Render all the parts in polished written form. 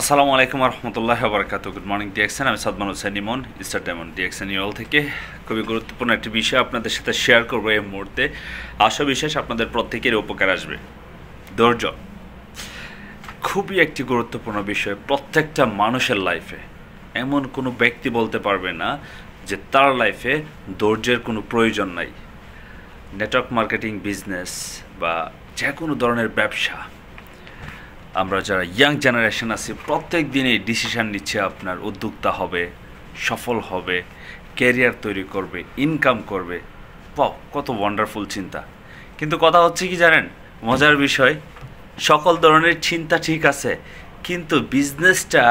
আসসালামু আলাইকুম রহমতুল্লাহ বারকাত। Good morning DXN, আমি Sadman Hossain Emon, star diamond DXN UL থেকে। খুবই গুরুত্বপূর্ণ একটি বিষয় আপনাদের সাথে শেয়ার করবো এই মুহূর্তে। আশা বিশ্বাস আপনাদের প্রত্যেকের উপকার আসবে। ধৈর্য খুবই একটি গুরুত্বপূর্ণ বিষয় প্রত্যেকটা মানুষের লাইফে। এমন কোনো ব্যক্তি বলতে পারবে না যে তার লাইফে ধৈর্যের কোনো প্রয়োজন নাই। নেটওয়ার্ক মার্কেটিং বিজনেস বা যে কোনো ধরনের ব্যবসা, আমরা যারা ইয়াং জেনারেশন আছি প্রত্যেক দিনই ডিসিশান নিচ্ছে আপনার উদ্যোক্তা হবে, সফল হবে, ক্যারিয়ার তৈরি করবে, ইনকাম করবে। কত ওয়ান্ডারফুল চিন্তা। কিন্তু কথা হচ্ছে কি জানেন, মজার বিষয়, সকল ধরনের চিন্তা ঠিক আছে, কিন্তু বিজনেসটা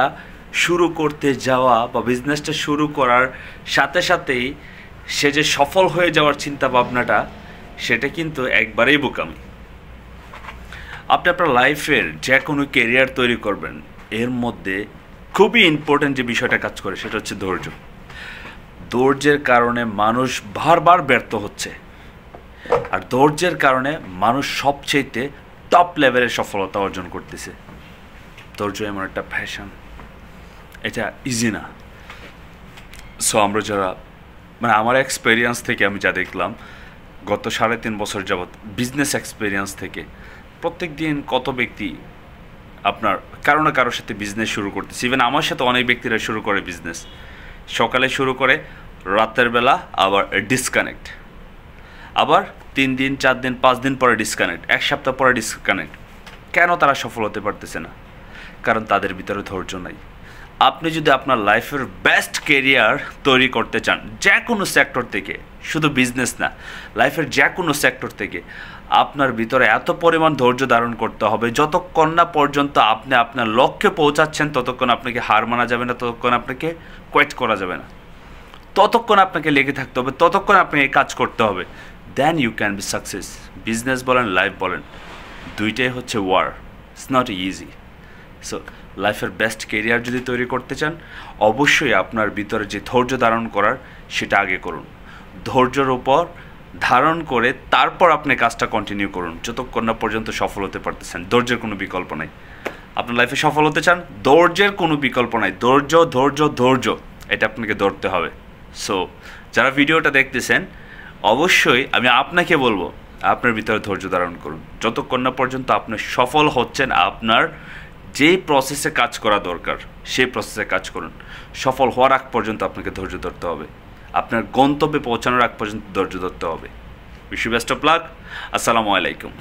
শুরু করতে যাওয়া বা বিজনেসটা শুরু করার সাথে সাথেই সে যে সফল হয়ে যাওয়ার চিন্তা ভাবনাটা, সেটা কিন্তু একবারেই বোকামি। আপনি আপনার লাইফের যে কোনো ক্যারিয়ার তৈরি করবেন, এর মধ্যে খুবই ইম্পর্ট্যান্ট যে বিষয়টা কাজ করে সেটা হচ্ছে ধৈর্য। ধৈর্যের কারণে মানুষ বারবার ব্যর্থ হচ্ছে, আর ধৈর্যের কারণে মানুষ সবচেয়ে টপ লেভেলের সফলতা অর্জন করতেছে। ধৈর্য এমন একটা ফ্যাশন, এটা ইজি না। সো আমরা যারা, মানে আমার এক্সপেরিয়েন্স থেকে আমি যা দেখলাম গত 3.5 বছর যাবৎ, বিজনেস এক্সপেরিয়েন্স থেকে, প্রত্যেক দিন কত ব্যক্তি আপনার কারো না কারোর সাথে বিজনেস শুরু করতেছে। ইভেন আমার সাথে অনেক ব্যক্তিরা শুরু করে বিজনেস, সকালে শুরু করে, রাতের বেলা আবার ডিসকানেক্ট, আবার 3 দিন 4 দিন 5 দিন পরে ডিসকানেক্ট, 1 সপ্তাহ পরে ডিসকানেক্ট। কেন তারা সফল হতে পারতেছে না? কারণ তাদের ভিতরে ধৈর্য নাই। আপনি যদি আপনার লাইফের বেস্ট ক্যারিয়ার তৈরি করতে চান, যে কোনো সেক্টর থেকে, শুধু বিজনেস না, লাইফের যে কোনো সেক্টর থেকে, আপনার ভিতরে এত পরিমাণ ধৈর্য ধারণ করতে হবে, যতক্ষণ না পর্যন্ত আপনি আপনার লক্ষ্যে পৌঁছাচ্ছেন ততক্ষণ আপনাকে হার মানা যাবে না, ততক্ষণ আপনাকে কোয়েট করা যাবে না, ততক্ষণ আপনাকে লেগে থাকতে হবে, ততক্ষণ আপনাকে কাজ করতে হবে। Then you can be success. Business বলেন, লাইফ বলেন, দুইটাই হচ্ছে war. It's not easy. So লাইফের বেস্ট কেরিয়ার যদি তৈরি করতে চান, অবশ্যই আপনার ভিতরে যে ধৈর্য ধারণ করার, সেটা আগে করুন। ধৈর্যের উপর ধারণ করে তারপর আপনি কাজটা কন্টিনিউ করুন, যতক্ষণ না পর্যন্ত সফল হতে পারতেছেন। ধৈর্যের কোনো বিকল্প নাই। আপনার লাইফে সফল হতে চান, ধৈর্যের কোনো বিকল্প নাই। ধৈর্য ধৈর্য ধৈর্য, এটা আপনাকে ধরতে হবে। সো যারা ভিডিওটা দেখতেছেন, অবশ্যই আমি আপনাকে বলবো, আপনার ভিতরে ধৈর্য ধারণ করুন, যতক্ষণ না পর্যন্ত আপনি সফল হচ্ছেন। আপনার যেই প্রসেসে কাজ করা দরকার সেই প্রসেসে কাজ করুন। সফল হওয়ার আগ পর্যন্ত আপনাকে ধৈর্য ধরতে হবে, আপনার গন্তব্যে পৌঁছানোর আগ পর্যন্ত ধৈর্য ধরতে হবে। Wish you best of luck. আসসালামু আলাইকুম।